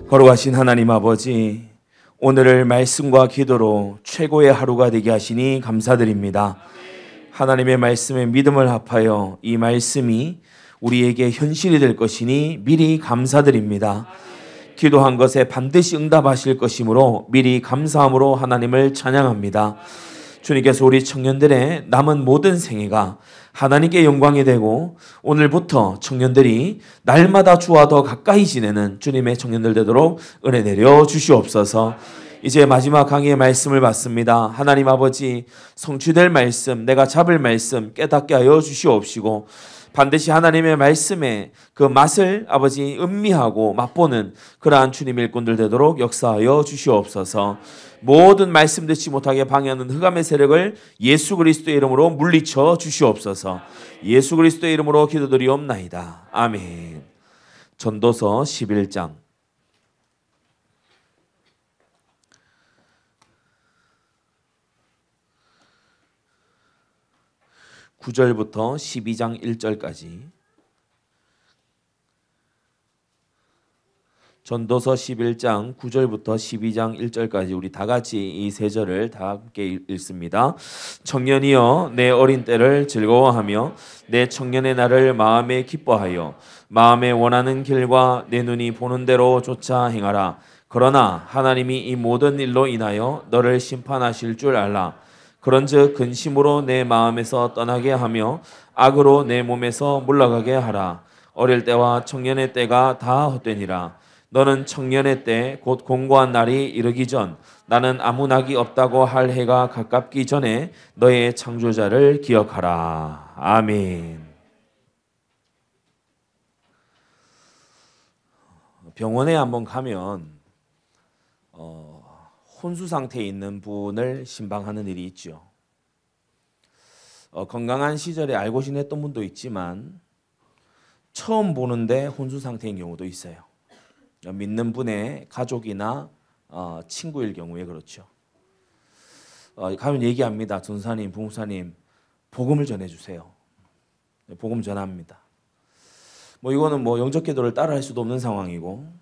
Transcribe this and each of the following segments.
거룩하신 하나님 아버지, 오늘을 말씀과 기도로 최고의 하루가 되게 하시니 감사드립니다. 하나님의 말씀에 믿음을 합하여 이 말씀이 우리에게 현실이 될 것이니 미리 감사드립니다. 기도한 것에 반드시 응답하실 것이므로 미리 감사함으로 하나님을 찬양합니다. 주님께서 우리 청년들의 남은 모든 생애가 하나님께 영광이 되고 오늘부터 청년들이 날마다 주와 더 가까이 지내는 주님의 청년들 되도록 은혜 내려 주시옵소서. 이제 마지막 강의의 말씀을 받습니다. 하나님 아버지, 성취될 말씀, 내가 잡을 말씀 깨닫게 하여 주시옵시고 반드시 하나님의 말씀에 그 맛을 아버지 음미하고 맛보는 그러한 주님의 일꾼들 되도록 역사하여 주시옵소서. 모든 말씀 듣지 못하게 방해하는 흑암의 세력을 예수 그리스도의 이름으로 물리쳐 주시옵소서. 예수 그리스도의 이름으로 기도드리옵나이다. 아멘. 전도서 11장 9절부터 12장 1절까지. 전도서 11장 9절부터 12장 1절까지 우리 다 같이 이 세 절을 다 함께 읽습니다. 청년이여 내 어린 때를 즐거워하며 내 청년의 날을 마음에 기뻐하여 마음에 원하는 길과 내 눈이 보는 대로 쫓아 행하라. 그러나 하나님이 이 모든 일로 인하여 너를 심판하실 줄 알라. 그런즉 근심으로 내 마음에서 떠나게 하며 악으로 내 몸에서 물러가게 하라. 어릴 때와 청년의 때가 다 헛되니라. 너는 청년의 때 곧 공고한 날이 이르기 전 나는 아무 낙이 없다고 할 해가 가깝기 전에 너의 창조자를 기억하라. 아멘. 병원에 한번 가면 혼수 상태에 있는 분을 심방하는 일이 있죠. 건강한 시절에 알고 지냈던 분도 있지만 처음 보는데 혼수 상태인 경우도 있어요. 믿는 분의 가족이나 친구일 경우에 그렇죠. 가면 얘기합니다. 전사님, 부목사님, 복음을 전해주세요. 복음 전합니다. 이거는 영적 기도를 따라 할 수도 없는 상황이고,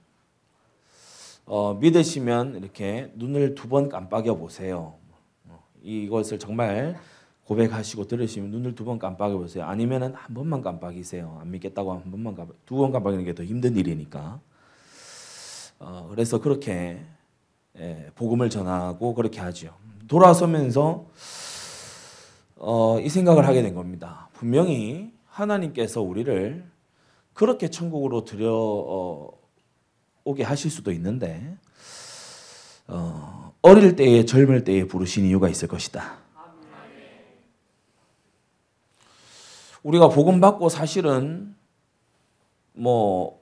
믿으시면 이렇게 눈을 2번 깜빡여 보세요. 이것을 정말 고백하시고 들으시면 눈을 2번 깜빡여 보세요. 아니면은 한 번만 깜빡이세요. 안 믿겠다고 한 번만 2번 깜빡이는 게 더 힘든 일이니까. 그래서 그렇게 복음을 전하고 그렇게 하죠. 돌아서면서 이 생각을 하게 된 겁니다. 분명히 하나님께서 우리를 그렇게 천국으로 오게 하실 수도 있는데 어릴 때에 젊을 때에 부르신 이유가 있을 것이다. 우리가 복음 받고 사실은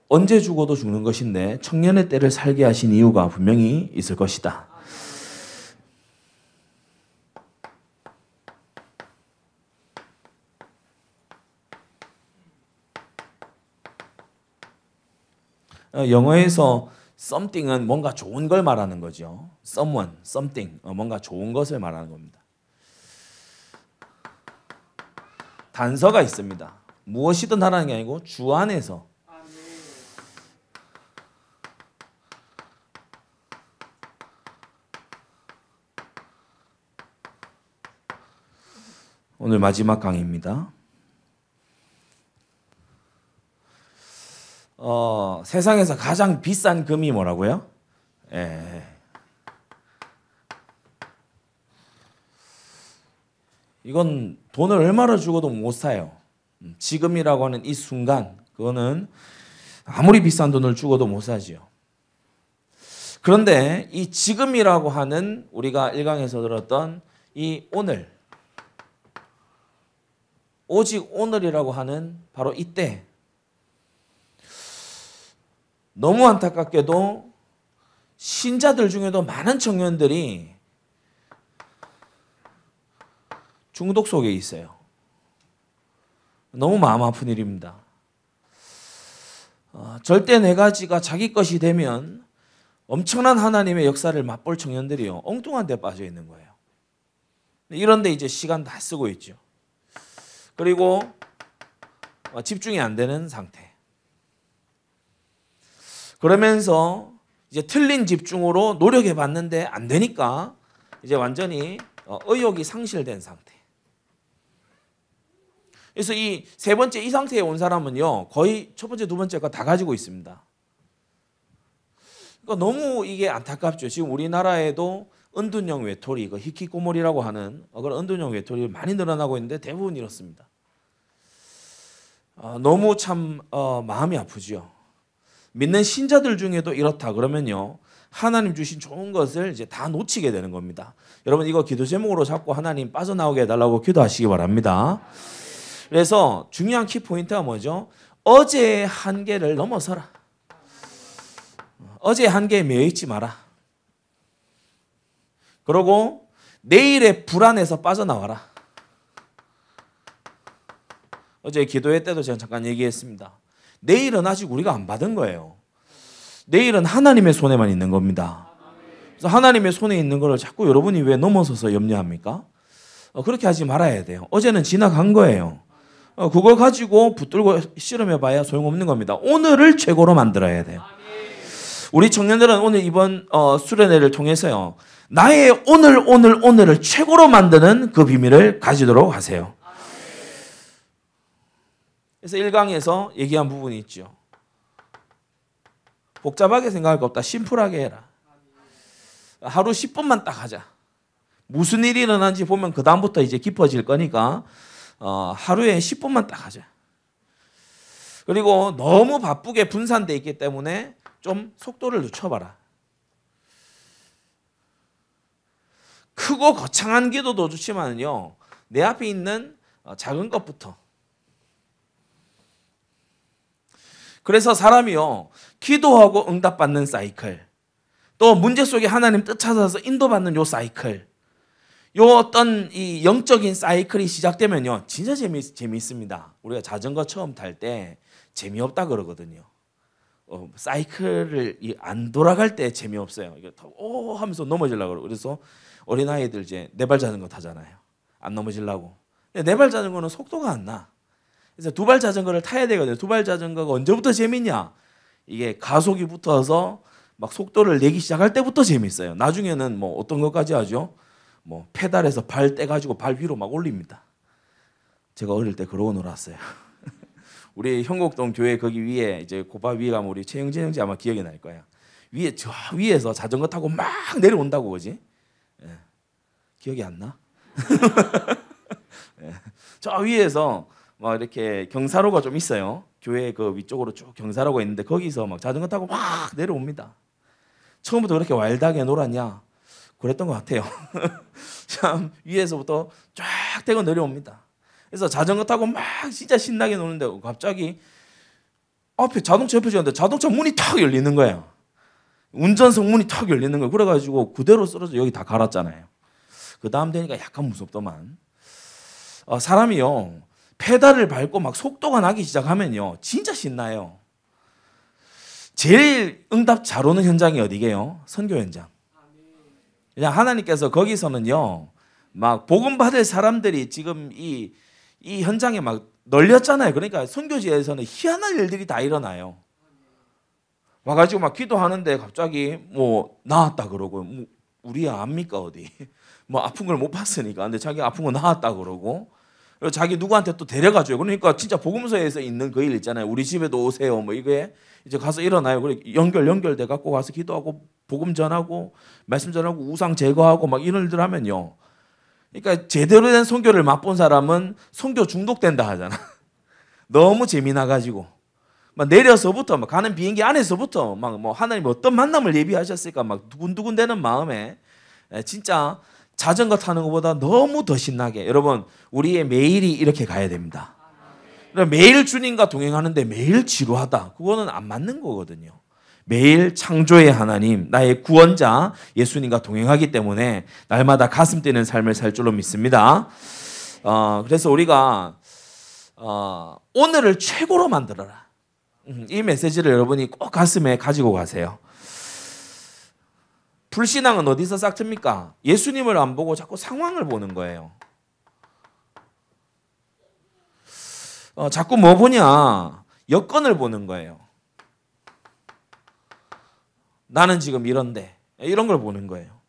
언제 죽어도 죽는 것인데 청년의 때를 살게 하신 이유가 분명히 있을 것이다. 영어에서 something은 뭔가 좋은 걸 말하는 거죠. someone, something, 뭔가 좋은 것을 말하는 겁니다. 단서가 있습니다. 무엇이든 하라는 게 아니고 주 안에서. 오늘 마지막 강의입니다. 세상에서 가장 비싼 금이 뭐라고요? 이건 돈을 얼마나 주고도 못 사요. 지금이라고 하는 이 순간, 그거는 아무리 비싼 돈을 주고도 못 사지요. 그런데 이 지금이라고 하는 우리가 1강에서 들었던 이 오늘, 오직 오늘이라고 하는 바로 이때, 너무 안타깝게도 신자들 중에도 많은 청년들이 중독 속에 있어요. 너무 마음 아픈 일입니다. 절대 네 가지가 자기 것이 되면 엄청난 하나님의 역사를 맛볼 청년들이요, 엉뚱한 데 빠져 있는 거예요. 이런데 이제 시간 다 쓰고 있죠. 그리고 집중이 안 되는 상태. 그러면서 이제 틀린 집중으로 노력해 봤는데 안 되니까 이제 완전히 의욕이 상실된 상태. 그래서 이 세 번째 이 상태에 온 사람은요, 거의 첫 번째, 두 번째 거 다 가지고 있습니다. 그러니까 너무 이게 안타깝죠. 지금 우리나라에도 은둔형 외톨이, 히키코모리라고 하는 그런 은둔형 외톨이 많이 늘어나고 있는데 대부분 이렇습니다. 너무 참 마음이 아프죠. 믿는 신자들 중에도 이렇다 그러면요, 하나님 주신 좋은 것을 이제 다 놓치게 되는 겁니다. 여러분 이거 기도 제목으로 잡고 하나님 빠져나오게 해달라고 기도하시기 바랍니다. 그래서 중요한 키포인트가 뭐죠? 어제의 한계를 넘어서라. 어제의 한계에 매여있지 마라. 그리고 내일의 불안에서 빠져나와라. 어제 기도회 때도 제가 잠깐 얘기했습니다. 내일은 아직 우리가 안 받은 거예요. 내일은 하나님의 손에만 있는 겁니다. 그래서 하나님의 손에 있는 걸 자꾸 여러분이 왜 넘어서서 염려합니까? 그렇게 하지 말아야 돼요. 어제는 지나간 거예요. 그걸 가지고 붙들고 씨름해 봐야 소용없는 겁니다. 오늘을 최고로 만들어야 돼요. 우리 청년들은 오늘 이번 수련회를 통해서요, 나의 오늘을 최고로 만드는 그 비밀을 가지도록 하세요. 그래서 1강에서 얘기한 부분이 있죠. 복잡하게 생각할 거 없다. 심플하게 해라. 하루 10분만 딱 하자. 무슨 일이 일어난지 보면 그 다음부터 이제 깊어질 거니까 하루에 10분만 딱 하자. 그리고 너무 바쁘게 분산돼 있기 때문에 좀 속도를 늦춰봐라. 크고 거창한 기도도 좋지만요, 내 앞에 있는 작은 것부터. 그래서 사람이요, 기도하고 응답받는 사이클, 또 문제 속에 하나님 뜻 찾아서 인도받는 요 사이클, 요 어떤 이 영적인 사이클이 시작되면요, 진짜 재미있습니다. 우리가 자전거 처음 탈 때 재미없다 그러거든요. 사이클을 안 돌아갈 때 재미없어요. 이게 오 하면서 넘어지려고 그러고. 그래서 어린아이들 이제 네발 자전거 타잖아요. 안 넘어지려고. 근데 네발 자전거는 속도가 안 나. 그래서 두발 자전거를 타야 되거든요. 두발 자전거가 언제부터 재밌냐? 이게 가속이 붙어서 막 속도를 내기 시작할 때부터 재밌어요. 나중에는 뭐 어떤 것까지 하죠? 뭐 페달에서 발 떼가지고 발 위로 막 올립니다. 제가 어릴 때 그러고 놀았어요. 우리 형곡동 교회 거기 위에 이제 고바 위에 가면 우리 최영진 형제 아마 기억이 날 거야. 위에 저 위에서 자전거 타고 막 내려온다고 그지? 예. 기억이 안 나? 예. 저 위에서 막 이렇게 경사로가 좀 있어요. 교회 그 위쪽으로 쭉 경사로가 있는데 거기서 막 자전거 타고 막 내려옵니다. 처음부터 그렇게 와일드하게 놀았냐? 그랬던 것 같아요. 참 위에서부터 쫙 대고 내려옵니다. 그래서 자전거 타고 막 진짜 신나게 노는데 갑자기 앞에 자동차 옆에 지는데 자동차 문이 탁 열리는 거예요. 운전석 문이 탁 열리는 거예요. 그래가지고 그대로 쓰러져 여기 다 갈았잖아요. 그 다음 되니까 약간 무섭더만. 사람이요, 페달을 밟고 막 속도가 나기 시작하면요, 진짜 신나요. 제일 응답 잘 오는 현장이 어디게요? 선교 현장. 그냥 하나님께서 거기서는요, 막 복음 받을 사람들이 지금 이 현장에 막 널렸잖아요. 그러니까 선교지에서는 희한한 일들이 다 일어나요. 와가지고 막 기도하는데 갑자기 뭐 나았다 그러고, 뭐 우리야 압니까 어디? 뭐 아픈 걸 못 봤으니까. 근데 자기 아픈 거 나았다 그러고, 그리고 자기 누구한테 또 데려가줘요. 그러니까 진짜 복음서에서 있는 그 일 있잖아요. 우리 집에도 오세요. 뭐 이게 이제 가서 일어나요. 그래 연결돼 갖고 가서 기도하고 복음 전하고 말씀 전하고 우상 제거하고 막 이런 일들 하면요. 그러니까 제대로 된 선교를 맛본 사람은 선교 중독된다 하잖아. 너무 재미나가지고 막 내려서부터 막 가는 비행기 안에서부터 막 뭐 하나님 어떤 만남을 예비하셨을까 막 두근두근대는 마음에 진짜 자전거 타는 것보다 너무 더 신나게 여러분 우리의 매일이 이렇게 가야 됩니다. 매일 주님과 동행하는데 매일 지루하다. 그거는 안 맞는 거거든요. 매일 창조의 하나님, 나의 구원자 예수님과 동행하기 때문에 날마다 가슴 뛰는 삶을 살 줄로 믿습니다. 그래서 우리가 오늘을 최고로 만들어라. 이 메시지를 여러분이 꼭 가슴에 가지고 가세요. 불신앙은 어디서 싹틉니까? 예수님을 안 보고 자꾸 상황을 보는 거예요. 자꾸 뭐 보냐? 여건을 보는 거예요. 나는 지금 이런데. 이런 걸 보는 거예요.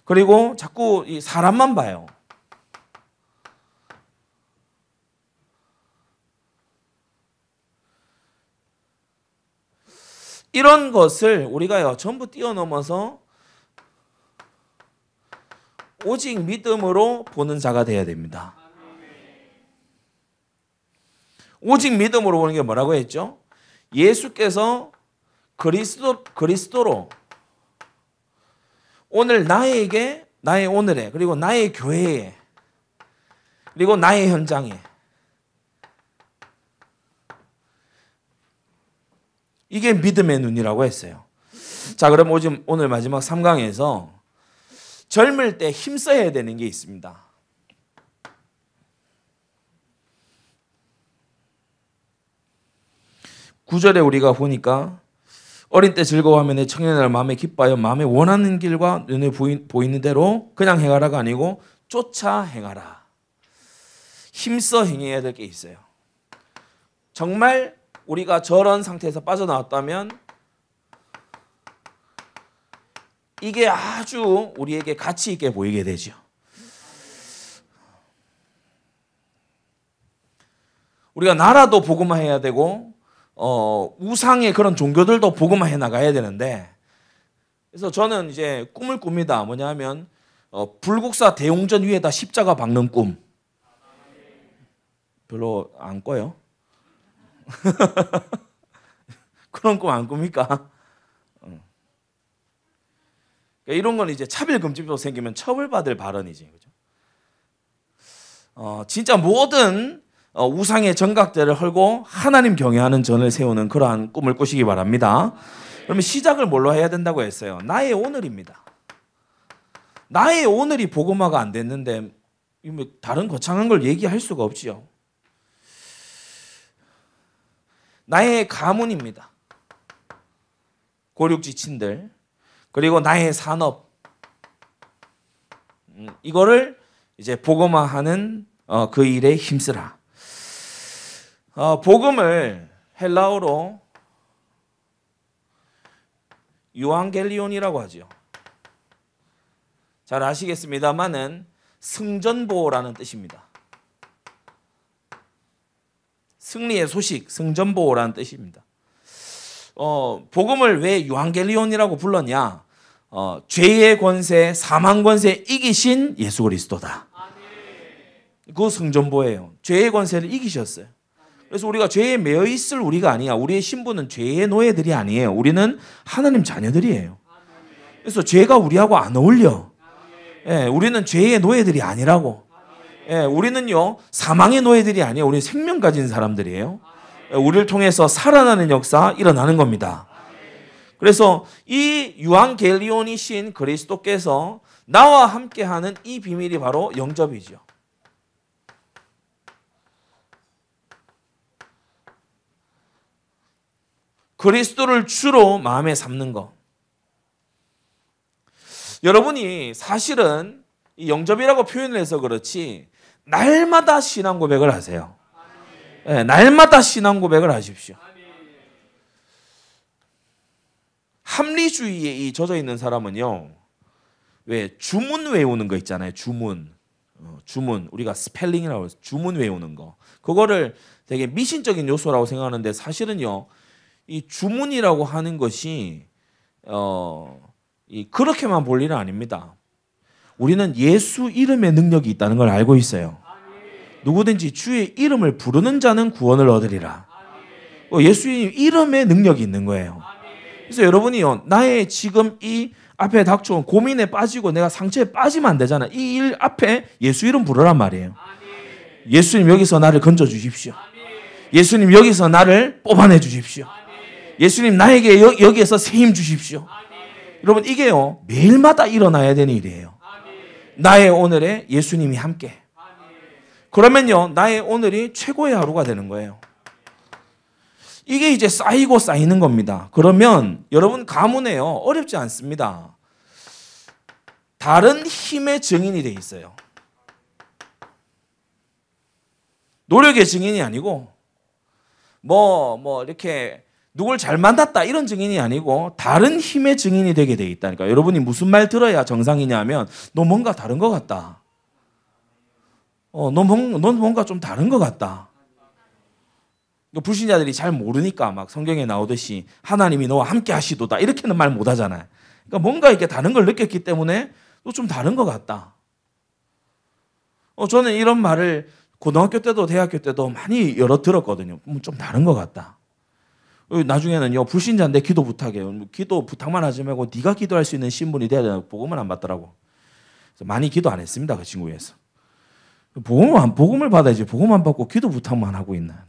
그리고 자꾸 이 사람만 봐요. 이런 것을 우리가요 전부 뛰어넘어서 오직 믿음으로 보는 자가 되어야 됩니다. 오직 믿음으로 보는 게 뭐라고 했죠? 예수께서 그리스도로 오늘 나에게, 나의 오늘에, 그리고 나의 교회에, 그리고 나의 현장에, 이게 믿음의 눈이라고 했어요. 자, 그럼 오늘 마지막 3강에서 젊을 때 힘써야 되는 게 있습니다. 구절에 우리가 보니까 어린 때 즐거워하며 내 청년을 마음에 기뻐하여 마음에 원하는 길과 눈에 보이는 대로 그냥 행하라가 아니고 쫓아 행하라. 힘써 행해야 될 게 있어요. 정말 우리가 저런 상태에서 빠져나왔다면 이게 아주 우리에게 가치 있게 보이게 되죠. 우리가 나라도 복음화해야 되고 우상의 그런 종교들도 복음화해 나가야 되는데, 그래서 저는 이제 꿈을 꿉니다. 뭐냐면 불국사 대웅전 위에다 십자가 박는 꿈. 별로 안 꿔요. 그런 꿈 안 꿉니까? 이런 건 이제 차별금지법 생기면 처벌받을 발언이지, 그죠? 진짜 모든 우상의 정각들을 헐고 하나님 경외하는 전을 세우는 그러한 꿈을 꾸시기 바랍니다. 그러면 시작을 뭘로 해야 된다고 했어요? 나의 오늘입니다. 나의 오늘이 복음화가 안 됐는데 다른 거창한 걸 얘기할 수가 없지요. 나의 가문입니다. 고륙지친들, 그리고 나의 산업, 이거를 이제 복음화하는 그 일에 힘쓰라. 복음을 헬라어로 유앙겔리온이라고 하죠. 잘 아시겠습니다만은 승전보라는 뜻입니다. 승리의 소식, 승전보라는 뜻입니다. 복음을 왜 유앙겔리온이라고 불렀냐? 죄의 권세, 사망 권세 이기신 예수 그리스도다. 그 승전보예요. 죄의 권세를 이기셨어요. 그래서 우리가 죄에 매여 있을 우리가 아니야. 우리의 신분은 죄의 노예들이 아니에요. 우리는 하나님 자녀들이에요. 그래서 죄가 우리하고 안 어울려. 예, 우리는 죄의 노예들이 아니라고. 예, 우리는요 사망의 노예들이 아니에요. 우리는 생명 가진 사람들이에요. 우리를 통해서 살아나는 역사 일어나는 겁니다. 그래서 이 유앙겔리온이신 그리스도께서 나와 함께하는 이 비밀이 바로 영접이죠. 그리스도를 주로 마음에 삼는 것. 여러분이 사실은 이 영접이라고 표현을 해서 그렇지 날마다 신앙 고백을 하세요. 네, 날마다 신앙 고백을 하십시오. 합리주의에 젖어 있는 사람은요, 왜 주문 외우는 거 있잖아요. 주문 우리가 스펠링이라고 해서 주문 외우는 거, 그거를 되게 미신적인 요소라고 생각하는데 사실은요, 이 주문이라고 하는 것이 그렇게만 볼 일은 아닙니다. 우리는 예수 이름의 능력이 있다는 걸 알고 있어요. 누구든지 주의 이름을 부르는 자는 구원을 얻으리라. 예수님 이름의 능력이 있는 거예요. 그래서 여러분이요, 나의 지금 이 앞에 닥쳐온 고민에 빠지고 내가 상처에 빠지면 안 되잖아. 이 일 앞에 예수 이름 부르란 말이에요. 예수님 여기서 나를 건져 주십시오. 예수님 여기서 나를 뽑아내 주십시오. 예수님 나에게 여기에서 새 힘 주십시오. 여러분 이게요 매일마다 일어나야 되는 일이에요. 나의 오늘에 예수님이 함께. 그러면요 나의 오늘이 최고의 하루가 되는 거예요. 이게 이제 쌓이고 쌓이는 겁니다. 그러면 여러분 가문에요 어렵지 않습니다. 다른 힘의 증인이 돼 있어요. 노력의 증인이 아니고 뭐 이렇게 누굴 잘 만났다 이런 증인이 아니고 다른 힘의 증인이 되게 돼 있다니까. 여러분이 무슨 말 들어야 정상이냐면 너 뭔가 다른 것 같다. 너 뭔가 좀 다른 것 같다. 불신자들이 잘 모르니까 막 성경에 나오듯이 하나님이 너와 함께 하시도다 이렇게는 말 못하잖아요. 그러니까 뭔가 이렇게 다른 걸 느꼈기 때문에 너 좀 다른 것 같다. 저는 이런 말을 고등학교 때도 대학교 때도 많이 여러 들었거든요. 좀 다른 것 같다. 나중에는요 불신자인데 기도 부탁해요. 기도 부탁만 하지 말고 네가 기도할 수 있는 신분이 돼야 되나 복음을 안 받더라고. 그래서 많이 기도 안 했습니다. 그 친구 위해서. 복음을 받아야지 복음 안 받고 기도 부탁만 하고 있나.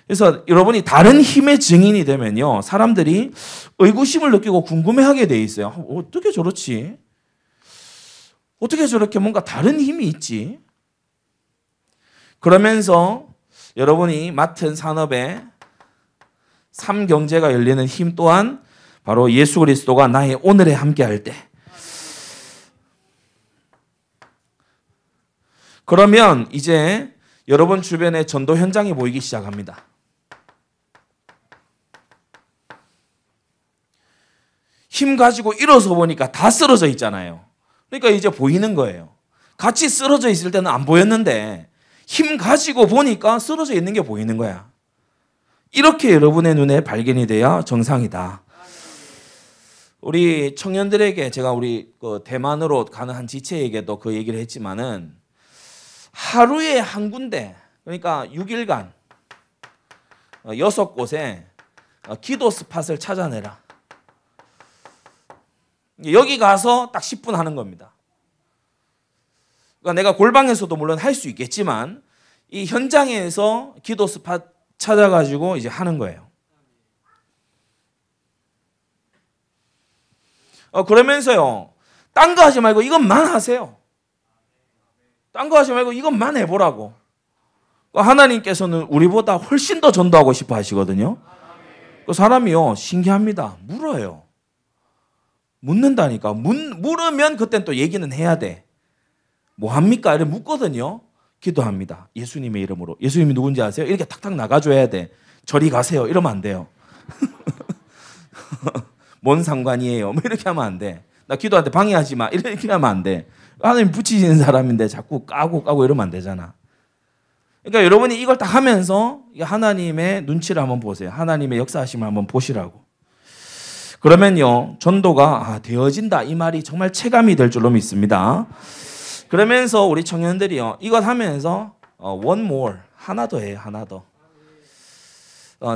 그래서 여러분이 다른 힘의 증인이 되면요 사람들이 의구심을 느끼고 궁금해하게 돼 있어요. 어떻게 저렇지? 어떻게 저렇게 뭔가 다른 힘이 있지? 그러면서 여러분이 맡은 산업에 3경제가 열리는 힘 또한 바로 예수 그리스도가 나의 오늘에 함께할 때. 그러면 이제 여러분 주변에 전도 현장이 보이기 시작합니다. 힘 가지고 일어서 보니까 다 쓰러져 있잖아요. 그러니까 이제 보이는 거예요. 같이 쓰러져 있을 때는 안 보였는데 힘 가지고 보니까 쓰러져 있는 게 보이는 거야. 이렇게 여러분의 눈에 발견이 돼야 정상이다. 우리 청년들에게 제가 우리 대만으로 가는 한 지체에게도 그 얘기를 했지만은 하루에 한 군데 그러니까 6일간 6곳에 기도 스팟을 찾아내라. 여기 가서 딱 10분 하는 겁니다. 그러니까 내가 골방에서도 물론 할 수 있겠지만 이 현장에서 기도 스팟 찾아가지고 이제 하는 거예요. 그러면서요, 딴 거 하지 말고 이것만 하세요. 딴 거 하지 말고 이것만 해보라고. 하나님께서는 우리보다 훨씬 더 전도하고 싶어 하시거든요. 그 사람이요, 신기합니다. 물어요. 묻는다니까. 물으면 그땐 또 얘기는 해야 돼. 뭐 합니까? 이렇게 묻거든요. 기도합니다. 예수님의 이름으로. 예수님이 누군지 아세요? 이렇게 탁탁 나가줘야 돼. 저리 가세요. 이러면 안 돼요. 뭔 상관이에요? 뭐 이렇게 하면 안 돼. 나 기도한테 방해하지 마. 이렇게 하면 안 돼. 하나님 붙이시는 사람인데 자꾸 까고 이러면 안 되잖아. 그러니까 여러분이 이걸 딱 하면서 하나님의 눈치를 한번 보세요. 하나님의 역사하심을 한번 보시라고. 그러면요, 전도가 되어진다. 이 말이 정말 체감이 될 줄로 믿습니다. 그러면서 우리 청년들이요, 이것 하면서 one more, 하나 더 해요. 하나 더.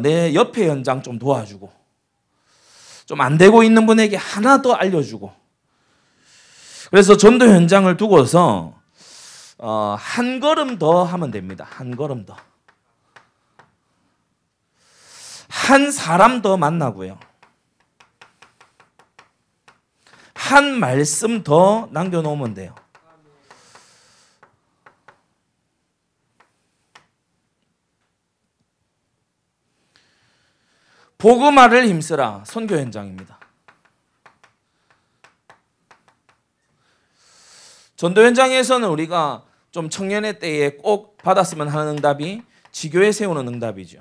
내 옆에 현장 좀 도와주고 좀 안 되고 있는 분에게 하나 더 알려주고. 그래서 전도 현장을 두고서 한 걸음 더 하면 됩니다. 한 걸음 더. 한 사람 더 만나고요. 한 말씀 더 남겨놓으면 돼요. 복음화를 힘쓰라. 선교 현장입니다. 전도 현장에서는 우리가 좀 청년의 때에 꼭 받았으면 하는 응답이 지교회 세우는 응답이죠.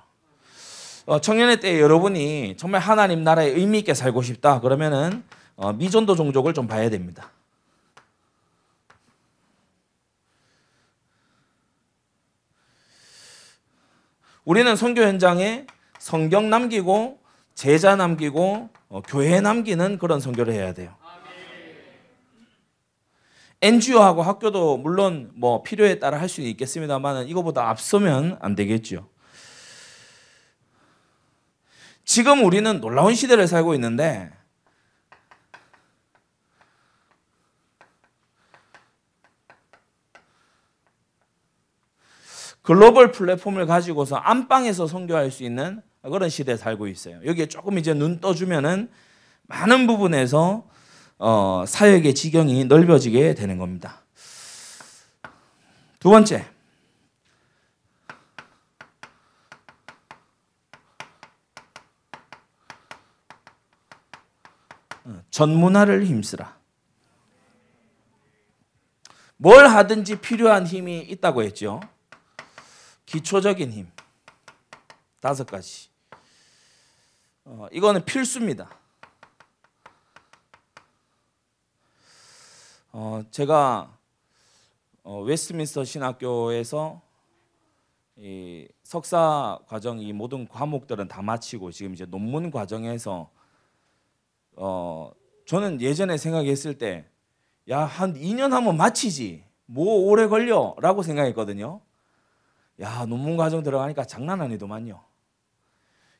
청년의 때에 여러분이 정말 하나님 나라에 의미 있게 살고 싶다 그러면은 미전도 종족을 좀 봐야 됩니다. 우리는 선교 현장에 성경 남기고 제자 남기고 교회 남기는 그런 선교를 해야 돼요. NGO하고 학교도 물론 뭐 필요에 따라 할 수 있겠습니다만 이거보다 앞서면 안 되겠죠. 지금 우리는 놀라운 시대를 살고 있는데 글로벌 플랫폼을 가지고서 안방에서 선교할 수 있는 그런 시대에 살고 있어요. 여기에 조금 이제 눈 떠주면은 많은 부분에서 사역의 지경이 넓어지게 되는 겁니다. 두 번째, 전문화를 힘쓰라. 뭘 하든지 필요한 힘이 있다고 했죠. 기초적인 힘 5가지. 이거는 필수입니다. 제가 웨스트민스터 신학교에서 이 석사 과정 이 모든 과목들은 다 마치고 지금 이제 논문 과정에서 저는 예전에 생각했을 때 야, 한 2년 하면 마치지 뭐 오래 걸려라고 생각했거든요. 야, 논문 과정 들어가니까 장난 아니더만요.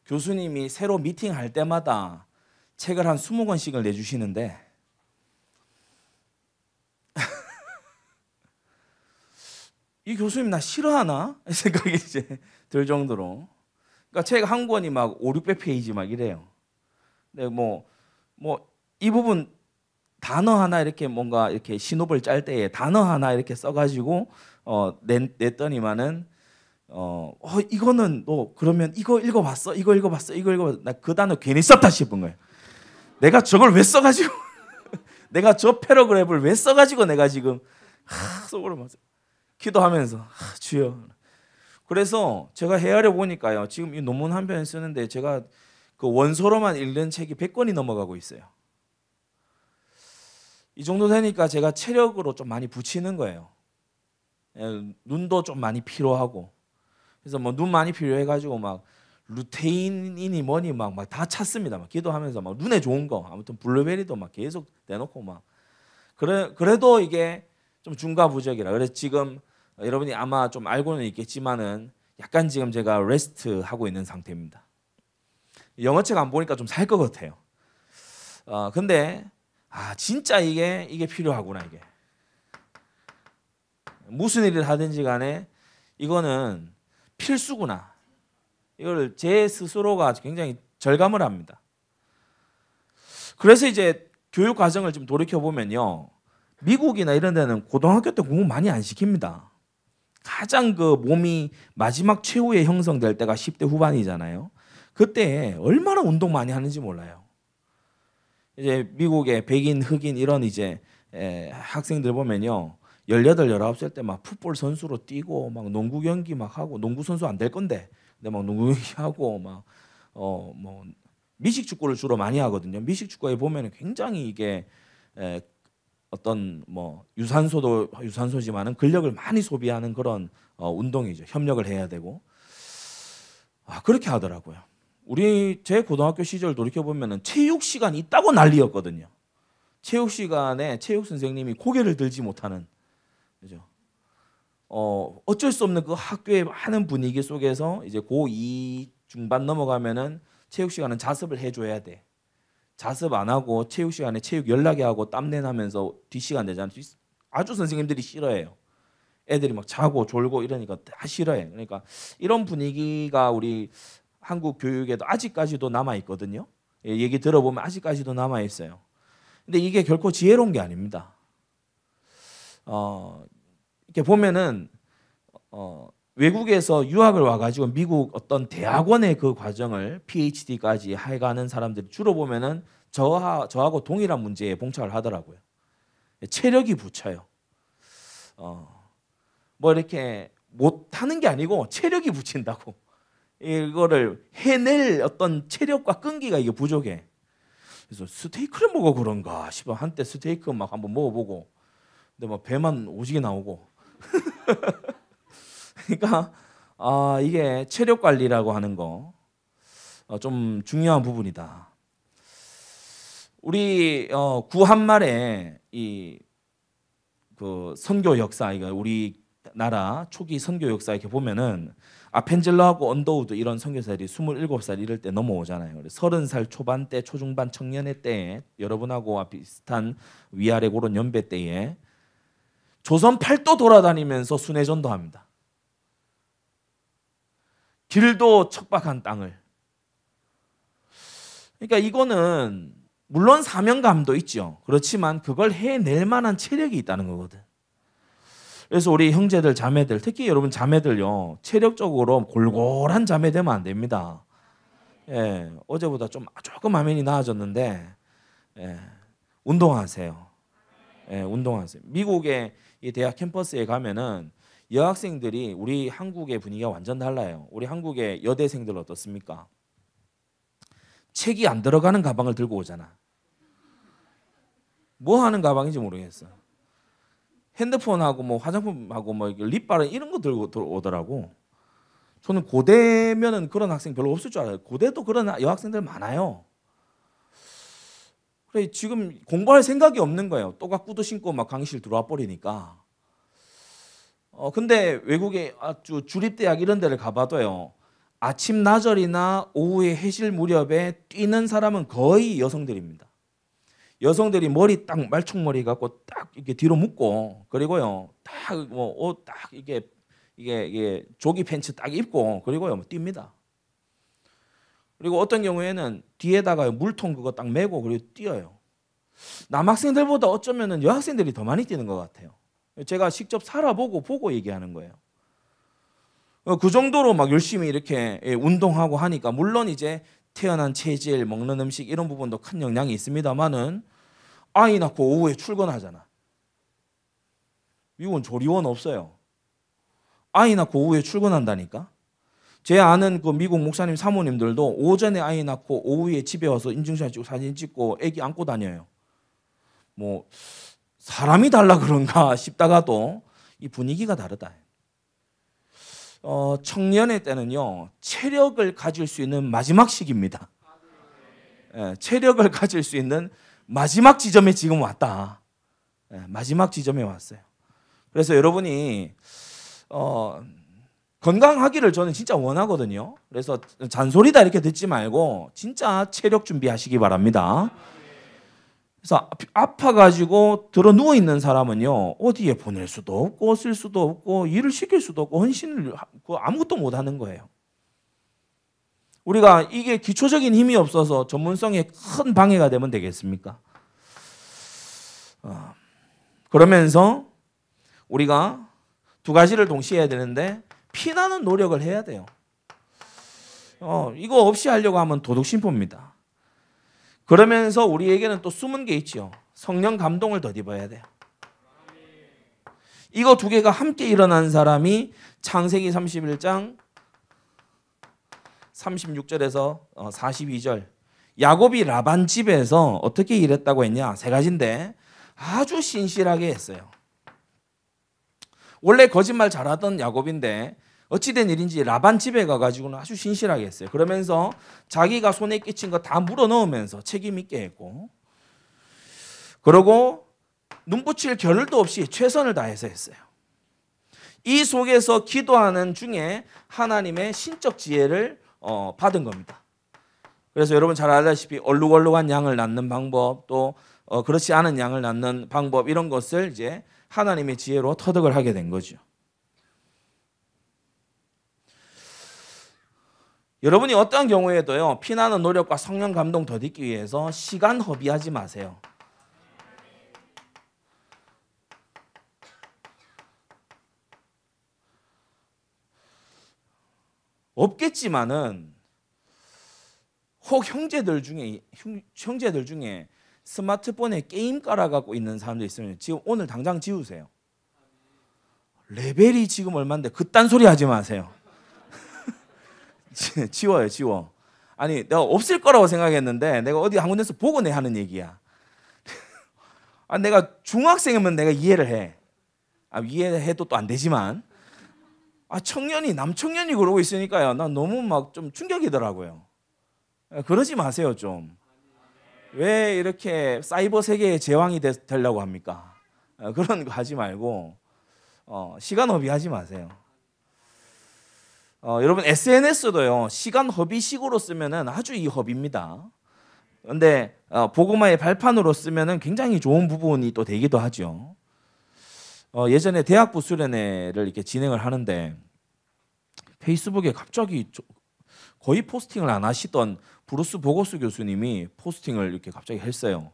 교수님이 새로 미팅할 때마다 책을 한 20권씩을 내주시는데 이 교수님 나 싫어하나? 생각이 이제 들 정도로. 그러니까 책 한 권이 막 5, 600페이지 막 이래요. 근데 뭐 이 부분 단어 하나 이렇게 뭔가 이렇게 신호를 짤 때에 단어 하나 이렇게 써가지고 냈더니만은 이거는 너 그러면 이거 읽어봤어? 이거 읽어봤어? 이거 읽어봤어? 나 그 단어 괜히 썼다 싶은 거예요. 내가 저걸 왜 써가지고 내가 저 패러그래프를 왜 써가지고 내가 지금 속으로 막 기도하면서 주여. 그래서 제가 헤아려 보니까요. 지금 이 논문 한 편 쓰는데 제가 그 원서로만 읽는 책이 100권이 넘어가고 있어요. 이 정도 되니까 제가 체력으로 좀 많이 붙이는 거예요. 눈도 좀 많이 필요하고. 그래서 뭐 눈 많이 필요해가지고 막 루테인이니 뭐니 막 다 찾습니다. 막 기도하면서 막 눈에 좋은 거 아무튼 블루베리도 막 계속 내놓고 막 그래도 이게 좀 중과부적이라. 그래서 지금 여러분이 아마 좀 알고는 있겠지만은 약간 지금 제가 레스트 하고 있는 상태입니다. 영어책 안 보니까 좀 살 것 같아요. 근데 진짜 이게 필요하구나. 이게 무슨 일을 하든지 간에 이거는 필수구나. 이걸 제 스스로가 굉장히 절감을 합니다. 그래서 이제 교육 과정을 좀 돌이켜 보면요, 미국이나 이런 데는 고등학교 때 공부 많이 안 시킵니다. 가장 그 몸이 마지막 최후에 형성될 때가 10대 후반이잖아요. 그때 얼마나 운동 많이 하는지 몰라요. 이제 미국의 백인, 흑인 이런 이제 학생들 보면요, 18, 19살 때 막 풋볼 선수로 뛰고 막 농구 경기 막 하고, 농구 선수 안 될 건데 근데 막 농구 경기 하고 막 뭐 미식 축구를 주로 많이 하거든요. 미식 축구에 보면 굉장히 이게 어떤 뭐 유산소지만은 근력을 많이 소비하는 그런 운동이죠. 협력을 해야 되고. 그렇게 하더라고요. 제 고등학교 시절 돌이켜 보면은 체육 시간이 있다고 난리였거든요. 체육 시간에 체육 선생님이 고개를 들지 못하는, 그죠? 어쩔 수 없는 그 학교의 많은 분위기 속에서 이제 고2 중반 넘어가면은 체육 시간은 자습을 해줘야 돼. 자습 안 하고 체육 시간에 체육 연락이 하고 땀내 나면서 뒷시간 되잖아요. 아주 선생님들이 싫어해요. 애들이 막 자고 졸고 이러니까 다 싫어해. 그러니까 이런 분위기가 우리 한국 교육에도 아직까지도 남아 있거든요. 얘기 들어보면 아직까지도 남아 있어요. 근데 이게 결코 지혜로운 게 아닙니다. 이렇게 보면은 외국에서 유학을 와가지고 미국 어떤 대학원의 그 과정을 PhD까지 해가는 사람들이 주로 보면은 저하고 동일한 문제에 봉착을 하더라고요. 체력이 붙여요. 뭐 이렇게 못하는 게 아니고 체력이 붙인다고. 이거를 해낼 어떤 체력과 끈기가 이게 부족해. 그래서 스테이크를 먹어 그런가 싶어. 한때 스테이크 막 한번 먹어보고, 근데 막 배만 오지게 나오고. 그러니까 이게 체력 관리라고 하는 거 좀 중요한 부분이다. 우리 구한말에 이 그 선교 역사, 이거 우리나라 초기 선교 역사 이렇게 보면은 아펜젤러하고 언더우드 이런 선교사들이 27살 이럴 때 넘어오잖아요. 30살 초반 때, 초중반 청년의 때에 여러분하고 비슷한 위아래 그런 연배 때에 조선 팔도 돌아다니면서 순회전도 합니다. 길도 척박한 땅을. 그러니까 이거는 물론 사명감도 있죠. 그렇지만 그걸 해낼 만한 체력이 있다는 거거든. 그래서 우리 형제들, 자매들, 특히 여러분 자매들요, 체력적으로 골골한 자매 되면 안 됩니다. 어제보다 조금 화면이 나아졌는데 운동하세요. 운동하세요. 미국의 이 대학 캠퍼스에 가면은 여학생들이 우리 한국의 분위기가 완전 달라요. 우리 한국의 여대생들 어떻습니까? 책이 안 들어가는 가방을 들고 오잖아. 뭐 하는 가방인지 모르겠어. 핸드폰하고 뭐 화장품하고 뭐 립바른 이런 거 들고 오더라고. 저는 고대면은 그런 학생 별로 없을 줄 알아요. 고대도 그런 여학생들 많아요. 그래 지금 공부할 생각이 없는 거예요. 또각 구두 신고 막 강의실 들어와 버리니까. 근데 외국에 아주 주립대학 이런 데를 가봐도요. 아침 나절이나 오후에 해질 무렵에 뛰는 사람은 거의 여성들입니다. 여성들이 머리 딱 말총머리 갖고 딱 이렇게 뒤로 묶고 그리고요 딱 뭐 옷 딱 이게 조기 팬츠 딱 입고 그리고요 뭐 뜁니다. 그리고 어떤 경우에는 뒤에다가 물통 그거 딱 메고 그리고 뛰어요. 남학생들보다 어쩌면은 여학생들이 더 많이 뛰는 것 같아요. 제가 직접 살아보고 보고 얘기하는 거예요. 그 정도로 막 열심히 이렇게 운동하고 하니까 물론 이제 태어난 체질, 먹는 음식 이런 부분도 큰 영향이 있습니다만은 아이 낳고 오후에 출근하잖아. 미국은 조리원 없어요. 아이 낳고 오후에 출근한다니까. 제 아는 그 미국 목사님 사모님들도 오전에 아이 낳고 오후에 집에 와서 인증샷 찍고 사진 찍고 애기 안고 다녀요. 뭐 사람이 달라 그런가 싶다가도 이 분위기가 다르다. 청년의 때는요 체력을 가질 수 있는 마지막 시기입니다. 체력을 가질 수 있는 마지막 지점에 지금 왔다. 마지막 지점에 왔어요. 그래서 여러분이 건강하기를 저는 진짜 원하거든요. 그래서 잔소리다 이렇게 듣지 말고 진짜 체력 준비하시기 바랍니다. 그래서 아파가지고 들어 누워 있는 사람은요 어디에 보낼 수도 없고 쓸 수도 없고 일을 시킬 수도 없고 헌신을 아무것도 못 하는 거예요. 우리가 이게 기초적인 힘이 없어서 전문성에 큰 방해가 되면 되겠습니까? 그러면서 우리가 두 가지를 동시에 해야 되는데 피나는 노력을 해야 돼요. 이거 없이 하려고 하면 도덕심포입니다. 그러면서 우리에게는 또 숨은 게 있죠. 성령 감동을 덧입어야 돼요. 이거 두 개가 함께 일어난 사람이 창세기 31장 36절에서 42절 야곱이 라반 집에서 어떻게 일했다고 했냐? 세 가지인데 아주 신실하게 했어요. 원래 거짓말 잘하던 야곱인데 어찌된 일인지 라반 집에 가가지고는 아주 신실하게 했어요. 그러면서 자기가 손에 끼친 거 다 물어넣으면서 책임 있게 했고 그러고 눈붙일 겨를도 없이 최선을 다해서 했어요. 이 속에서 기도하는 중에 하나님의 신적 지혜를 받은 겁니다. 그래서 여러분 잘 알다시피 얼룩얼룩한 양을 낳는 방법 또 그렇지 않은 양을 낳는 방법 이런 것을 이제 하나님의 지혜로 터득을 하게 된 거죠. 여러분이 어떠한 경우에도요 피나는 노력과 성령 감동 덧입기 위해서 시간 허비하지 마세요. 없겠지만은 혹 형제들 중에 스마트폰에 게임 깔아갖고 있는 사람들 있으면 지금 오늘 당장 지우세요. 레벨이 지금 얼마인데 그딴 소리 하지 마세요. 지워요, 지워. 아니 내가 없을 거라고 생각했는데 내가 어디 한 군데서 보고 내 하는 얘기야. 내가 중학생이면 내가 이해를 해. 이해해도 또 안 되지만 남청년이 그러고 있으니까요. 난 너무 막 좀 충격이더라고요. 그러지 마세요 좀. 왜 이렇게 사이버 세계의 제왕이 되려고 합니까? 그런 거 하지 말고 시간 허비하지 마세요. 여러분 SNS도요 시간 허비식으로 쓰면은 아주 이 허비입니다. 그런데 복음화의 발판으로 쓰면은 굉장히 좋은 부분이 또 되기도 하죠. 예전에 대학부 수련회를 이렇게 진행을 하는데 페이스북에 갑자기 거의 포스팅을 안 하시던 브루스 보거스 교수님이 포스팅을 이렇게 갑자기 했어요.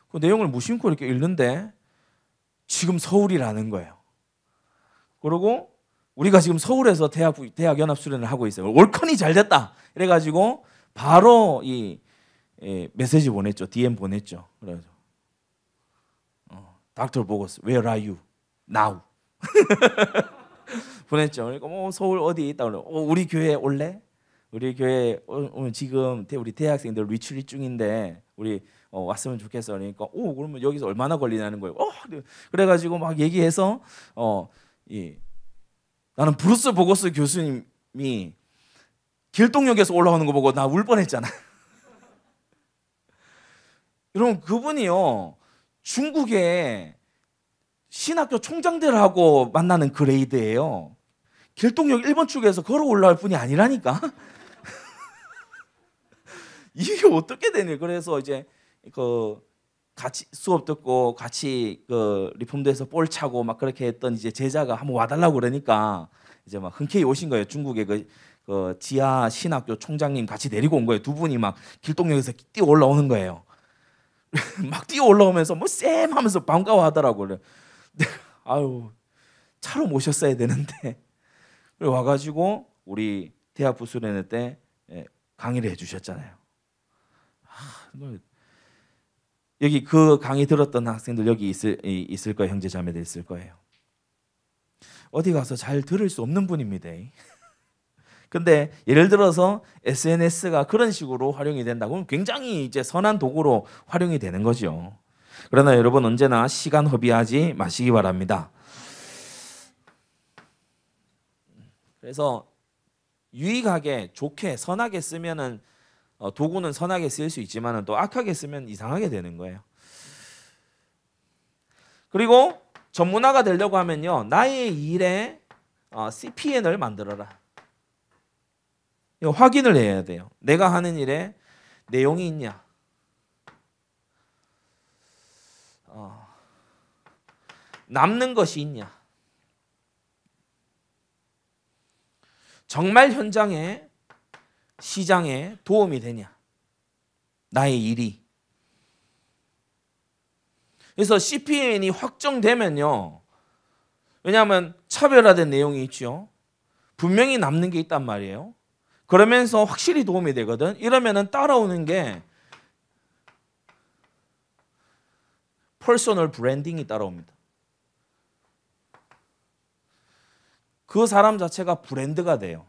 그 내용을 무심코 이렇게 읽는데 지금 서울이라는 거예요. 그리고 우리가 지금 서울에서 대학 연합 수련을 하고 있어요. 올컨이 잘 됐다. 이래가지고 바로 이 메시지 보냈죠. DM 보냈죠. 그래서 닥터 보거스, where are you now? 보냈죠. 그러니까 뭐 서울 어디 있다 그래. 우리 교회 올래? 우리 교회 오늘 지금 우리 대학생들 리트릿 중인데 우리 왔으면 좋겠어. 그러니까 그러면 여기서 얼마나 걸리냐는 거예요. 그래가지고 막 얘기해서 나는 브루스 보거스 교수님이 길동역에서 올라오는 거 보고 나 울 뻔했잖아. 여러분 그분이요 중국의 신학교 총장들하고 만나는 그레이드예요. 길동역 1번 출구에서 걸어 올라올 분이 아니라니까. 이게 어떻게 되니? 그래서 이제 같이 수업 듣고 같이 리폼대에서 볼 차고 막 그렇게 했던 이제 제자가 한번 와달라고 그러니까 이제 막 흔쾌히 오신 거예요. 중국의 그 지하 신학교 총장님 같이 데리고 온 거예요. 두 분이 막 길동역에서 뛰어 올라오는 거예요. 막 뛰어 올라오면서 뭐 쌤 하면서 반가워하더라고요. 아유 차로 모셨어야 되는데 와가지고 우리 대학 부수련회 때 강의를 해주셨잖아요. 여기 그 강의 들었던 학생들 여기 있을 거예요. 형제 자매들 있을 거예요. 어디 가서 잘 들을 수 없는 분입니다. 근데 예를 들어서 SNS가 그런 식으로 활용이 된다고 하면 굉장히 이제 선한 도구로 활용이 되는 거죠. 그러나 여러분 언제나 시간 허비하지 마시기 바랍니다. 그래서 유익하게 좋게 선하게 쓰면은 도구는 선하게 쓸 수 있지만은 또 악하게 쓰면 이상하게 되는 거예요. 그리고 전문화가 되려고 하면요 나의 일에 CPN을 만들어라. 이거 확인을 해야 돼요. 내가 하는 일에 내용이 있냐, 남는 것이 있냐, 정말 현장에 시장에 도움이 되냐, 나의 일이. 그래서 CPN이 확정되면요, 왜냐하면 차별화된 내용이 있죠. 분명히 남는 게 있단 말이에요. 그러면서 확실히 도움이 되거든. 이러면은 따라오는 게 퍼스널 브랜딩이 따라옵니다. 그 사람 자체가 브랜드가 돼요.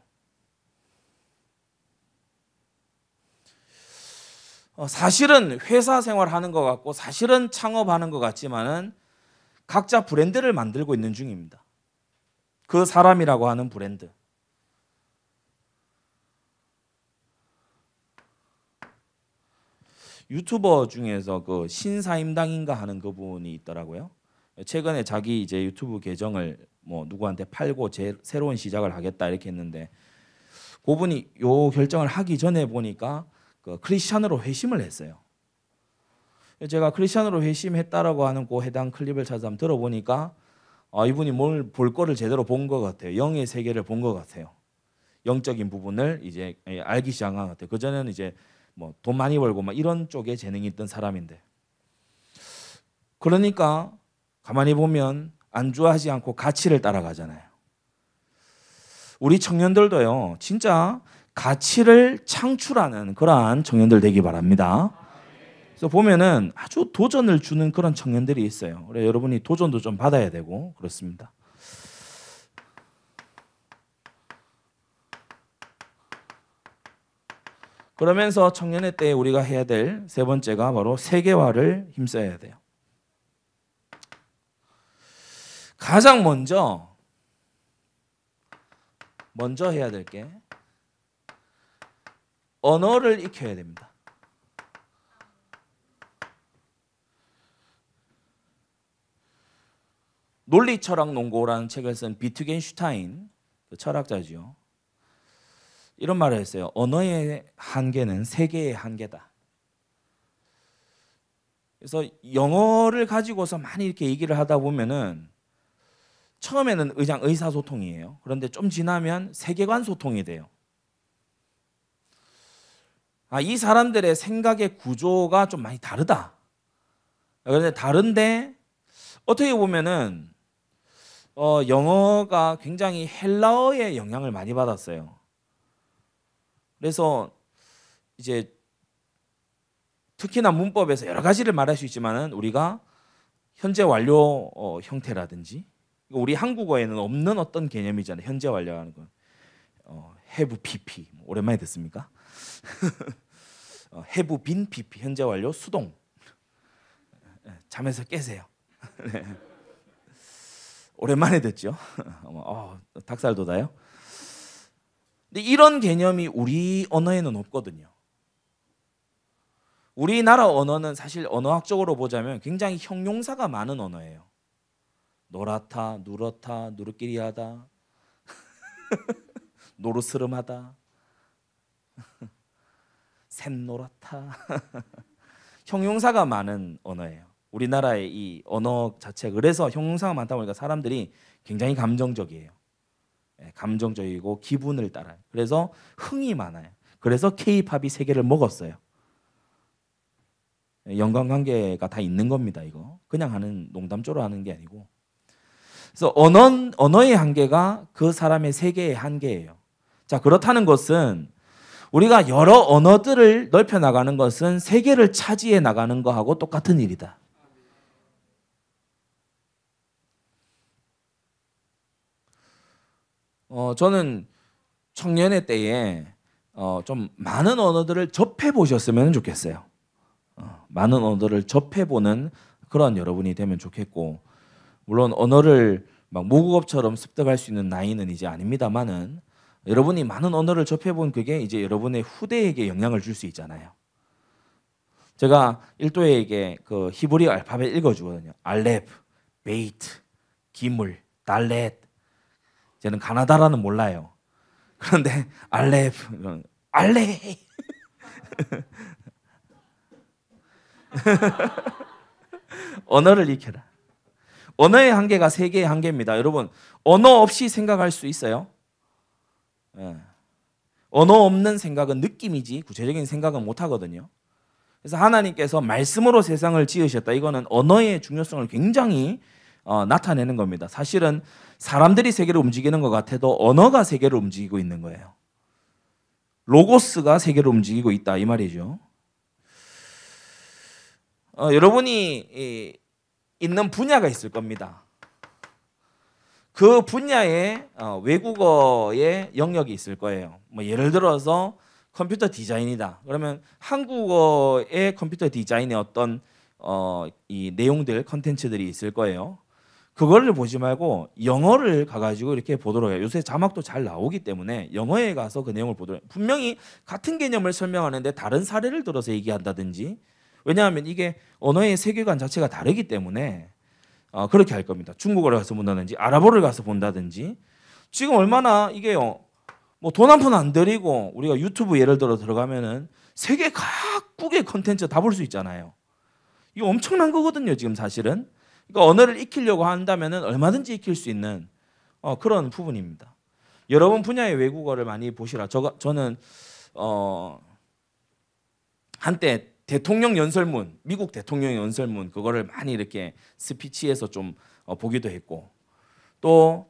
사실은 회사 생활하는 것 같고 사실은 창업하는 것 같지만은 각자 브랜드를 만들고 있는 중입니다. 그 사람이라고 하는 브랜드. 유튜버 중에서 그 신사임당인가 하는 그분이 있더라고요. 최근에 자기 이제 유튜브 계정을 뭐 누구한테 팔고 새로운 시작을 하겠다 이렇게 했는데 그분이 요 결정을 하기 전에 보니까 그 크리스찬으로 회심을 했어요. 제가 크리스찬으로 회심했다라고 하는 그 해당 클립을 찾아서 한번 들어보니까 이분이 뭘 볼 거를 제대로 본 것 같아요. 영의 세계를 본 것 같아요. 영적인 부분을 이제 알기 시작한 것 같아요. 그 전에는 이제 뭐 돈 많이 벌고 막 이런 쪽에 재능이 있던 사람인데, 그러니까 가만히 보면 안주하지 않고 가치를 따라가잖아요. 우리 청년들도요, 진짜 가치를 창출하는 그러한 청년들 되기 바랍니다. 그래서 보면은 아주 도전을 주는 그런 청년들이 있어요. 그래 여러분이 도전도 좀 받아야 되고 그렇습니다. 그러면서 청년의 때에 우리가 해야 될 세 번째가 바로 세계화를 힘써야 돼요. 가장 먼저 해야 될 게 언어를 익혀야 됩니다. 논리철학 논고라는 책을 쓴 비트겐슈타인 철학자지요. 이런 말을 했어요. 언어의 한계는 세계의 한계다. 그래서 영어를 가지고서 많이 이렇게 얘기를 하다 보면은 처음에는 의사소통이에요. 그런데 좀 지나면 세계관 소통이 돼요. 이 사람들의 생각의 구조가 좀 많이 다르다. 그런데 다른데 어떻게 보면은 영어가 굉장히 헬라어의 영향을 많이 받았어요. 그래서 이제 특히나 문법에서 여러 가지를 말할 수 있지만은 우리가 현재 완료 형태라든지 우리 한국어에는 없는 어떤 개념이잖아요. 현재 완료하는 건 have PP 오랜만에 듣습니까? have been PP 현재 완료 수동. 잠에서 깨세요. 네. 오랜만에 듣죠. 닭살 돋아요. 근데 이런 개념이 우리 언어에는 없거든요. 우리나라 언어는 사실 언어학적으로 보자면 굉장히 형용사가 많은 언어예요. 노랗다, 누렇다, 누르끼리하다, 노르스름하다, 샘노랗다. 형용사가 많은 언어예요. 우리나라의 이 언어 자체가 그래서 형용사가 많다 보니까 사람들이 굉장히 감정적이에요. 감정적이고 기분을 따라요. 그래서 흥이 많아요. 그래서 K-팝이 세계를 먹었어요. 연관관계가 다 있는 겁니다. 이거 그냥 하는 농담조로 하는 게 아니고. 그래서 언어의 한계가 그 사람의 세계의 한계예요. 자, 그렇다는 것은 우리가 여러 언어들을 넓혀 나가는 것은 세계를 차지해 나가는 거하고 똑같은 일이다. 저는 청년의 때에 좀 많은 언어들을 접해 보셨으면 좋겠어요. 많은 언어들을 접해 보는 그런 여러분이 되면 좋겠고, 물론 언어를 막 모국어처럼 습득할 수 있는 나이는 이제 아닙니다만은 여러분이 많은 언어를 접해 본 그게 이제 여러분의 후대에게 영향을 줄 수 있잖아요. 제가 일도에게 그 히브리 알파벳 읽어주거든요. 알렙, 베이트, 기물, 달렛. 저는 가나다라는 몰라요. 그런데 알렙, 알레. 언어를 익혀라. 언어의 한계가 세계의 한계입니다. 여러분, 언어 없이 생각할 수 있어요? 언어 없는 생각은 느낌이지 구체적인 생각은 못 하거든요. 그래서 하나님께서 말씀으로 세상을 지으셨다. 이거는 언어의 중요성을 굉장히 나타내는 겁니다. 사실은 사람들이 세계를 움직이는 것 같아도 언어가 세계를 움직이고 있는 거예요. 로고스가 세계를 움직이고 있다 이 말이죠. 여러분이 있는 분야가 있을 겁니다. 그 분야에 외국어의 영역이 있을 거예요. 뭐 예를 들어서 컴퓨터 디자인이다. 그러면 한국어의 컴퓨터 디자인의 어떤 이 내용들, 컨텐츠들이 있을 거예요. 그거를 보지 말고 영어를 가가지고 이렇게 보도록 해요. 요새 자막도 잘 나오기 때문에 영어에 가서 그 내용을 보도록 해요. 분명히 같은 개념을 설명하는데 다른 사례를 들어서 얘기한다든지, 왜냐하면 이게 언어의 세계관 자체가 다르기 때문에 그렇게 할 겁니다. 중국어를 가서 본다든지 아랍어를 가서 본다든지. 지금 얼마나 이게요, 뭐 돈 한 푼 안 들이고 우리가 유튜브 예를 들어 들어가면은 세계 각국의 컨텐츠 다 볼 수 있잖아요. 이거 엄청난 거거든요, 지금 사실은. 그러니까 언어를 익히려고 한다면은 얼마든지 익힐 수 있는 그런 부분입니다. 여러분 분야의 외국어를 많이 보시라. 저는 한때 대통령 연설문, 미국 대통령 연설문 그거를 많이 이렇게 스피치에서 좀 보기도 했고, 또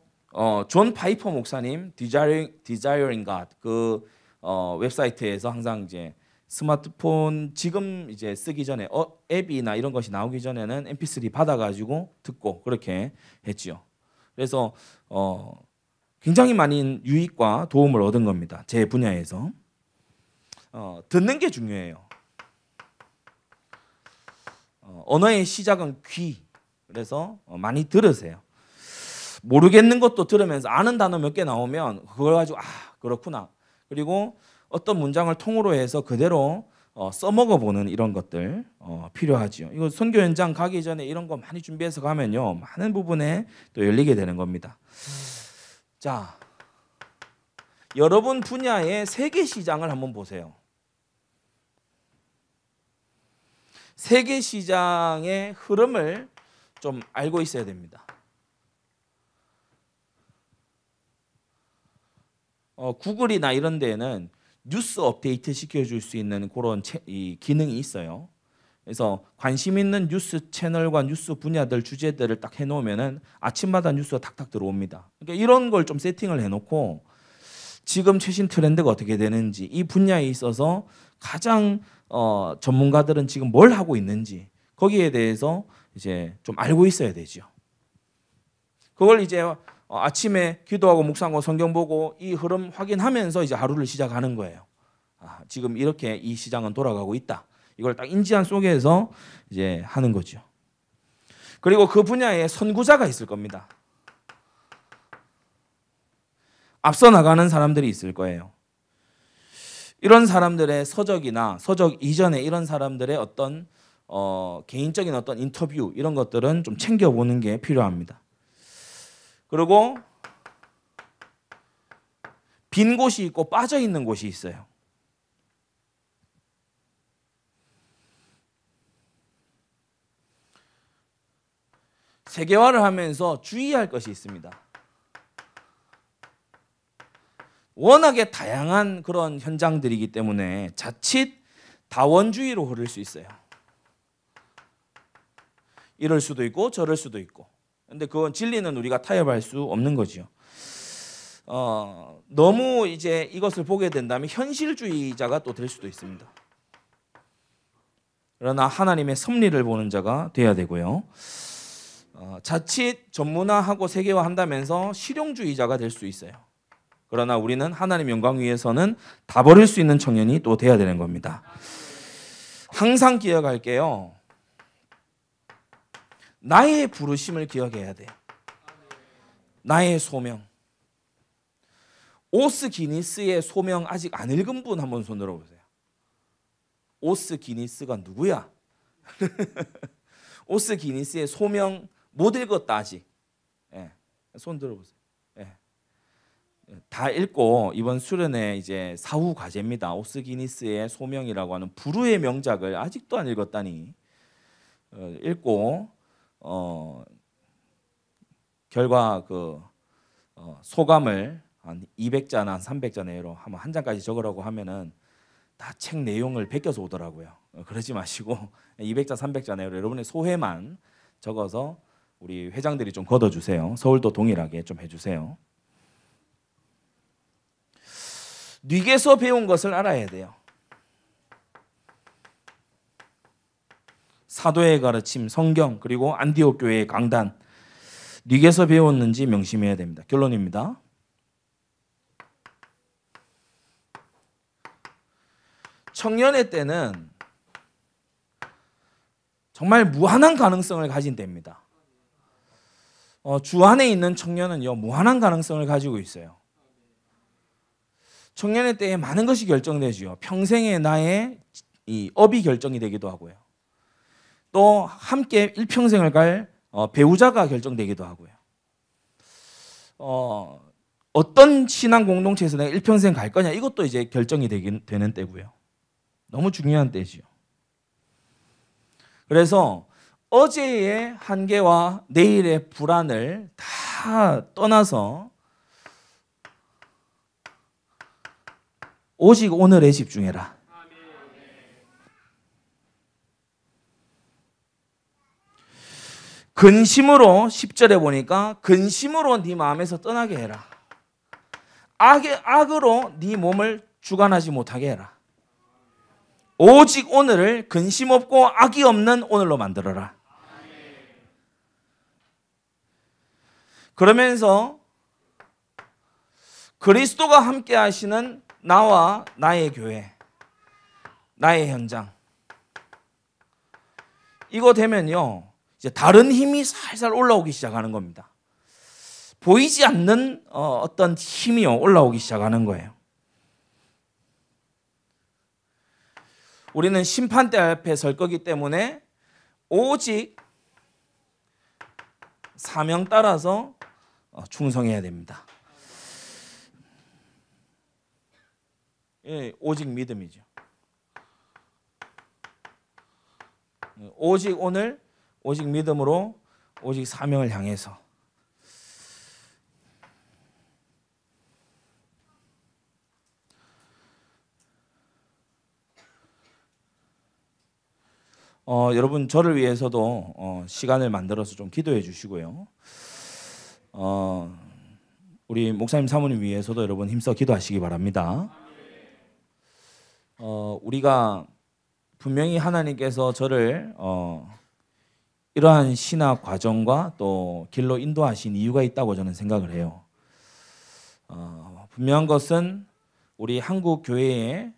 존 파이퍼 목사님 Desiring God 그 웹사이트에서 항상 이제 스마트폰 지금 이제 쓰기 전에 앱이나 이런 것이 나오기 전에는 MP3 받아가지고 듣고 그렇게 했지요. 그래서 굉장히 많은 유익과 도움을 얻은 겁니다. 제 분야에서. 듣는 게 중요해요. 언어의 시작은 귀. 그래서 많이 들으세요. 모르겠는 것도 들으면서 아는 단어 몇 개 나오면 그걸 가지고 그렇구나. 그리고 어떤 문장을 통으로 해서 그대로 써먹어 보는 이런 것들 필요하지요. 이거 선교 현장 가기 전에 이런 거 많이 준비해서 가면요, 많은 부분에 또 열리게 되는 겁니다. 자, 여러분 분야의 세계 시장을 한번 보세요. 세계 시장의 흐름을 좀 알고 있어야 됩니다. 구글이나 이런 데에는 뉴스 업데이트 시켜줄 수 있는 그런 이 기능이 있어요. 그래서 관심 있는 뉴스 채널과 뉴스 분야들 주제들을 딱 해놓으면은 아침마다 뉴스가 탁탁 들어옵니다. 그러니까 이런 걸 좀 세팅을 해놓고 지금 최신 트렌드가 어떻게 되는지, 이 분야에 있어서 가장 전문가들은 지금 뭘 하고 있는지 거기에 대해서 이제 좀 알고 있어야 되죠. 그걸 이제 아침에 기도하고 묵상하고 성경 보고 이 흐름 확인하면서 이제 하루를 시작하는 거예요. 지금 이렇게 이 시장은 돌아가고 있다. 이걸 딱 인지한 속에서 이제 하는 거죠. 그리고 그 분야에 선구자가 있을 겁니다. 앞서 나가는 사람들이 있을 거예요. 이런 사람들의 서적이나 서적 이전에 이런 사람들의 어떤 개인적인 어떤 인터뷰 이런 것들은 좀 챙겨보는 게 필요합니다. 그리고 빈 곳이 있고 빠져 있는 곳이 있어요. 세계화를 하면서 주의할 것이 있습니다. 워낙에 다양한 그런 현장들이기 때문에 자칫 다원주의로 흐를 수 있어요. 이럴 수도 있고 저럴 수도 있고. 근데 그건 진리는 우리가 타협할 수 없는 거죠. 너무 이제 이것을 보게 된다면 현실주의자가 또 될 수도 있습니다. 그러나 하나님의 섭리를 보는 자가 돼야 되고요. 자칫 전문화하고 세계화한다면서 실용주의자가 될 수 있어요. 그러나 우리는 하나님 영광 위해서는 다 버릴 수 있는 청년이 또 돼야 되는 겁니다. 항상 기억할게요. 나의 부르심을 기억해야 돼요. 나의 소명. 오스 기니스의 소명 아직 안 읽은 분 한번 손 들어보세요. 오스 기니스가 누구야? 오스 기니스의 소명 못 읽었다 아직. 손 들어보세요. 다 읽고 이번 수련회 이제 사후 과제입니다. 오스 기니스의 소명이라고 하는 불후의 명작을 아직도 안 읽었다니. 읽고 결과 소감을 한 200자나 한 300자 내로 한번 한 장까지 적으라고 하면은 다 책 내용을 베껴서 오더라고요. 그러지 마시고 200자 300자 내로 여러분의 소회만 적어서 우리 회장들이 좀 걷어주세요. 서울도 동일하게 좀 해주세요. 뉘게서 배운 것을 알아야 돼요. 사도의 가르침, 성경, 그리고 안디옥 교회의 강단, 뉘게서 배웠는지 명심해야 됩니다. 결론입니다. 청년의 때는 정말 무한한 가능성을 가진 때입니다. 주 안에 있는 청년은요, 무한한 가능성을 가지고 있어요. 청년의 때에 많은 것이 결정되죠. 평생의 나의 이 업이 결정이 되기도 하고요. 또 함께 일평생을 갈 배우자가 결정되기도 하고요. 어떤 신앙 공동체에서 내가 일평생 갈 거냐 이것도 이제 결정이 되는 때고요. 너무 중요한 때지요. 그래서 어제의 한계와 내일의 불안을 다 떠나서 오직 오늘에 집중해라. 근심으로 10절에 보니까 근심으로 네 마음에서 떠나게 해라. 악으로 네 몸을 주관하지 못하게 해라. 오직 오늘을 근심 없고 악이 없는 오늘로 만들어라. 그러면서 그리스도가 함께 하시는 나와 나의 교회, 나의 현장, 이거 되면요 이제 다른 힘이 살살 올라오기 시작하는 겁니다. 보이지 않는 어떤 힘이요 올라오기 시작하는 거예요. 우리는 심판대 앞에 설 거기 때문에 오직 사명 따라서 충성해야 됩니다. 예, 오직 믿음이죠. 오직 오늘, 오직 믿음으로, 오직 사명을 향해서. 여러분 저를 위해서도 시간을 만들어서 좀 기도해 주시고요. 우리 목사님 사모님 위해서도 여러분 힘써 기도하시기 바랍니다. 우리가 분명히 하나님께서 저를 이러한 신학 과정과 또 길로 인도하신 이유가 있다고 저는 생각을 해요. 분명한 것은 우리 한국 교회의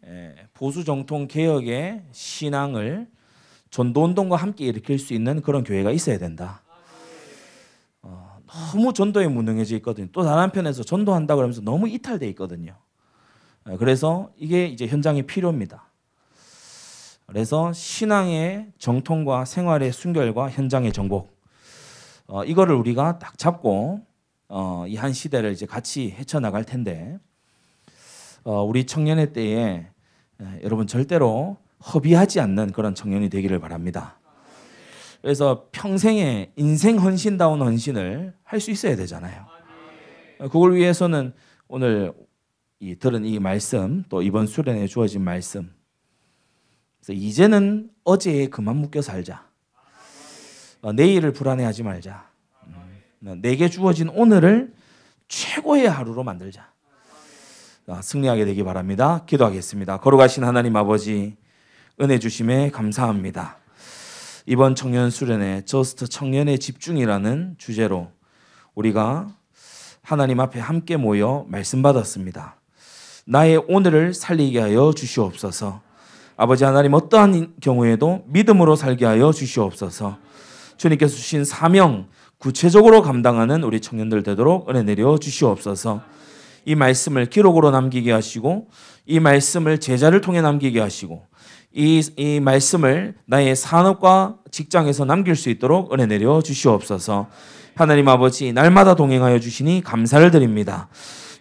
보수 정통 개혁의 신앙을 전도운동과 함께 일으킬 수 있는 그런 교회가 있어야 된다. 너무 전도에 무능해져 있거든요. 또 다른 한편에서 전도한다 그러면서 너무 이탈돼 있거든요. 그래서 이게 이제 현장이 필요합니다. 그래서 신앙의 정통과 생활의 순결과 현장의 정복, 이거를 우리가 딱 잡고 이 한 시대를 이제 같이 헤쳐나갈 텐데, 우리 청년의 때에 여러분 절대로 허비하지 않는 그런 청년이 되기를 바랍니다. 그래서 평생의 인생 헌신다운 헌신을 할 수 있어야 되잖아요. 그걸 위해서는 오늘 들은 이 말씀, 또 이번 수련회에 주어진 말씀, 그래서 이제는 어제에 그만 묶여 살자. 내일을 불안해하지 말자. 내게 주어진 오늘을 최고의 하루로 만들자. 승리하게 되기 바랍니다. 기도하겠습니다. 거룩하신 하나님 아버지, 은혜 주심에 감사합니다. 이번 청년 수련회 저스트 청년의 집중이라는 주제로 우리가 하나님 앞에 함께 모여 말씀 받았습니다. 나의 오늘을 살리게 하여 주시옵소서. 아버지 하나님, 어떠한 경우에도 믿음으로 살게 하여 주시옵소서. 주님께서 주신 사명 구체적으로 감당하는 우리 청년들 되도록 은혜 내려 주시옵소서. 이 말씀을 기록으로 남기게 하시고, 이 말씀을 제자를 통해 남기게 하시고, 이 말씀을 나의 산업과 직장에서 남길 수 있도록 은혜 내려 주시옵소서. 하나님 아버지, 날마다 동행하여 주시니 감사를 드립니다.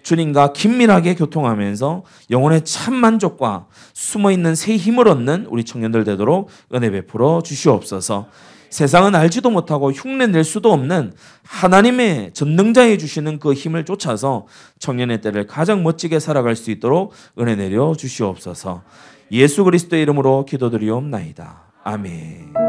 주님과 긴밀하게 교통하면서 영혼의 참 만족과 숨어있는 새 힘을 얻는 우리 청년들 되도록 은혜 베풀어 주시옵소서. 세상은 알지도 못하고 흉내낼 수도 없는 하나님의 전능자에 주시는 그 힘을 쫓아서 청년의 때를 가장 멋지게 살아갈 수 있도록 은혜 내려 주시옵소서. 예수 그리스도의 이름으로 기도드리옵나이다. 아멘.